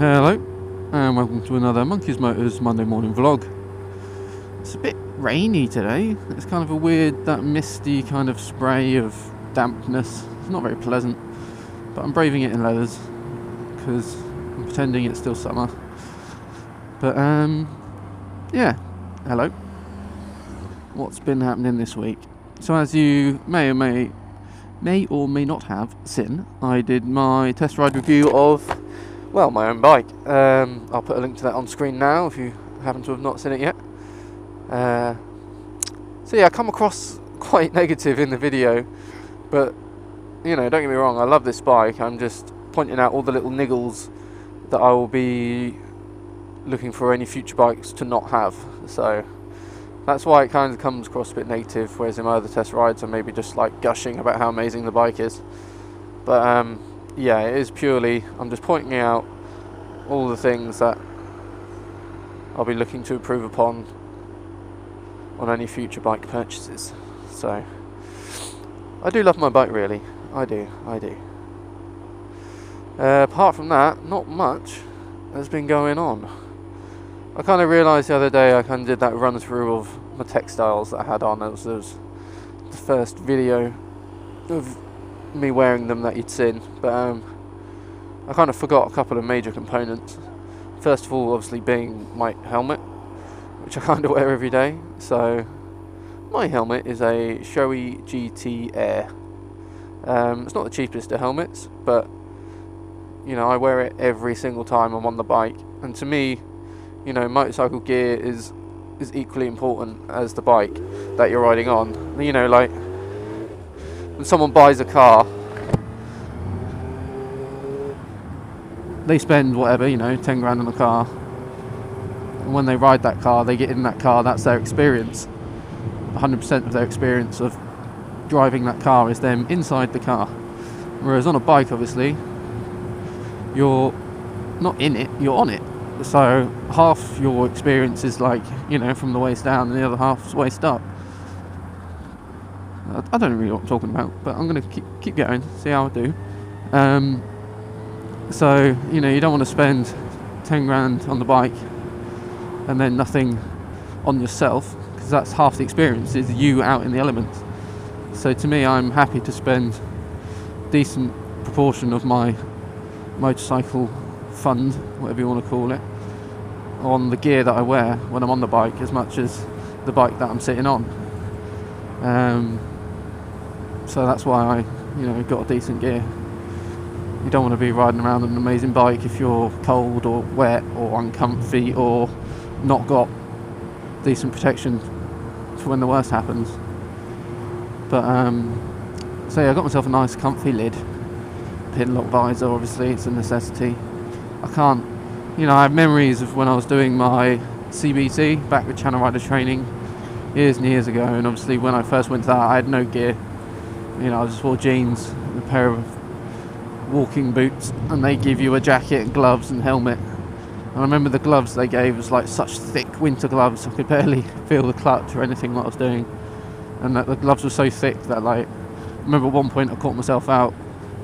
Hello, and welcome to another Monkey's Motors Monday morning vlog. It's a bit rainy today. It's kind of a weird, that misty kind of spray of dampness. It's not very pleasant, but I'm braving it in leathers because I'm pretending it's still summer. But yeah, hello. What's been happening this week? So as you may or may not have seen, I did my test ride review of, well, my own bike. I'll put a link to that on screen now if you happen to have not seen it yet. So yeah, I come across quite negative in the video, but you know, don't get me wrong, I love this bike. I'm just pointing out all the little niggles that I will be looking for any future bikes to not have. So that's why it kind of comes across a bit negative, whereas in my other test rides I'm maybe just like gushing about how amazing the bike is. But yeah, it is purely, I'm just pointing out all the things that I'll be looking to improve upon on any future bike purchases. So I do love my bike, really. I do. Apart from that, not much has been going on. I kind of realised the other day, I kind of did that run through of my textiles that I had on. It was the first video of me wearing them that you'd seen, but I kind of forgot a couple of major components. First of all, obviously being my helmet, which I kind of wear every day. So my helmet is a Shoei GT Air. It's not the cheapest of helmets, but you know, I wear it every single time I'm on the bike, and to me, you know, motorcycle gear is equally important as the bike that you're riding on. You know, like when someone buys a car, they spend whatever, you know, 10 grand on a car, and when they ride that car, they get in that car, that's their experience. 100% of their experience of driving that car is them inside the car. Whereas on a bike, obviously, you're not in it, you're on it. So half your experience is like, you know, from the waist down, and the other half's waist up. I don't really know what I'm talking about, but I'm going to keep going, see how I do. So, you know, you don't want to spend 10 grand on the bike and then nothing on yourself, because that's half the experience, is you out in the elements. So to me, I'm happy to spend a decent proportion of my motorcycle fund, whatever you want to call it, on the gear that I wear when I'm on the bike, as much as the bike that I'm sitting on. So that's why I, you know, got a decent gear. You don't want to be riding around on an amazing bike if you're cold or wet or uncomfy or not got decent protection for when the worst happens. But so yeah, I got myself a nice comfy lid, pin lock visor, obviously it's a necessity. I can't, you know, I have memories of when I was doing my CBT back with Channel Rider training years and years ago, and obviously when I first went to that I had no gear. You know, I just wore jeans and a pair of walking boots, and they give you a jacket and gloves and helmet. And I remember the gloves they gave was like such thick winter gloves, I could barely feel the clutch or anything what I was doing. And that the gloves were so thick that, like, I remember at one point I caught myself out.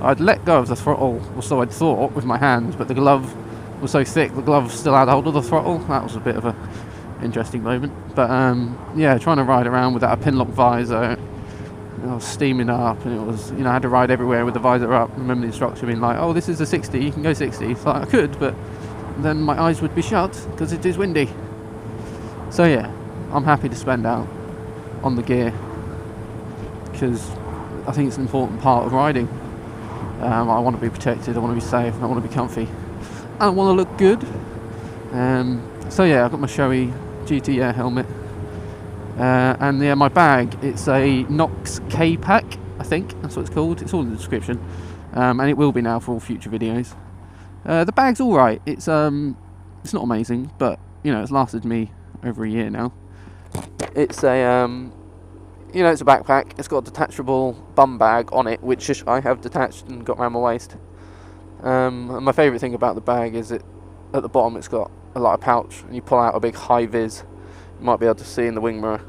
I'd let go of the throttle, or so I'd thought, with my hands, but the glove was so thick the glove still had hold of the throttle. That was a bit of a interesting moment. But yeah, trying to ride around without a pin lock visor, I was steaming up, and it was, you know, I had to ride everywhere with the visor up. I remember the instructor being like, oh, this is a 60, you can go 60. So I could, but then my eyes would be shut because it is windy. So yeah, I'm happy to spend out on the gear because I think it's an important part of riding. I want to be protected, I want to be safe, I want to be comfy, I want to look good. So yeah, I've got my Shoei GT Air helmet. And yeah, my bag, it's a Knox K-Pack, I think that's what it's called. It's all in the description, and it will be now for all future videos. The bag's all right. It's not amazing, but you know, it's lasted me over a year now. It's a you know, it's a backpack. It's got a detachable bum bag on it, which I have detached and got around my waist. And my favourite thing about the bag is it at the bottom it's got a lighter pouch, and you pull out a big high-vis. You might be able to see in the wing mirror.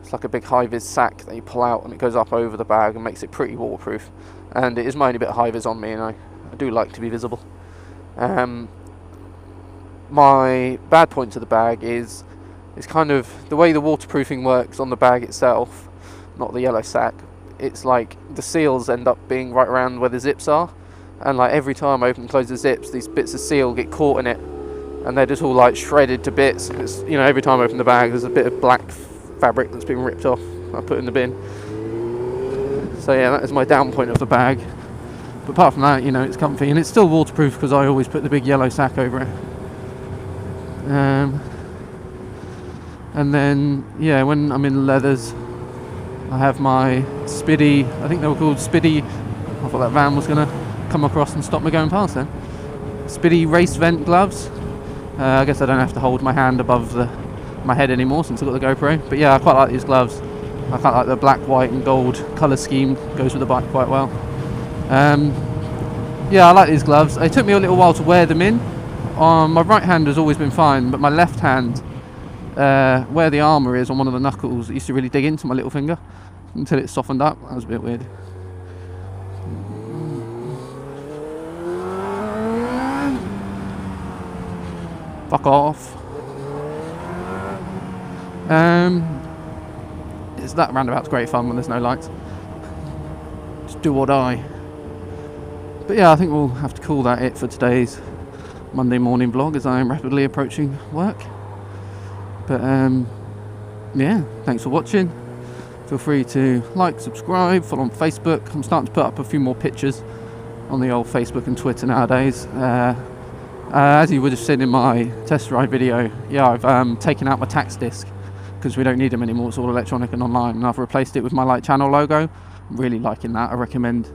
It's like a big high-vis sack that you pull out, and it goes up over the bag and makes it pretty waterproof. And it is my only bit of high-vis on me, and I do like to be visible. my bad point to the bag is kind of the way the waterproofing works on the bag itself, not the yellow sack. It's like the seals end up being right around where the zips are, and like every time I open and close the zips, these bits of seal get caught in it, and they're just all like shredded to bits. It's, you know, every time I open the bag, there's a bit of black fabric that's been ripped off. I put in the bin. So yeah, that is my down point of the bag. But apart from that, you know, it's comfy, and it's still waterproof because I always put the big yellow sack over it. And then, yeah, when I'm in the leathers, I have my Spidi, I think they were called Spidi, I thought that van was going to come across and stop me going past then. Spidi race vent gloves. I guess I don't have to hold my hand above my head anymore since I've got the GoPro. But yeah, I quite like these gloves. I quite like the black, white and gold colour scheme, goes with the bike quite well. Yeah, I like these gloves. It took me a little while to wear them in. My right hand has always been fine, but my left hand, where the armour is on one of the knuckles, it used to really dig into my little finger until it softened up. That was a bit weird. Fuck off. That roundabout's great fun when there's no lights. Just do or die. But yeah, I think we'll have to call that it for today's Monday morning vlog as I am rapidly approaching work. But yeah, thanks for watching. Feel free to like, subscribe, follow on Facebook. I'm starting to put up a few more pictures on the old Facebook and Twitter nowadays. As you would have seen in my test ride video, yeah, I've taken out my tax disc because we don't need them anymore. It's all electronic and online, and I've replaced it with my light channel logo. I'm really liking that. I recommend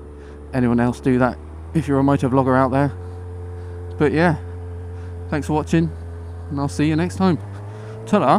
anyone else do that if you're a motor vlogger out there. But yeah, thanks for watching, and I'll see you next time. Ta-da!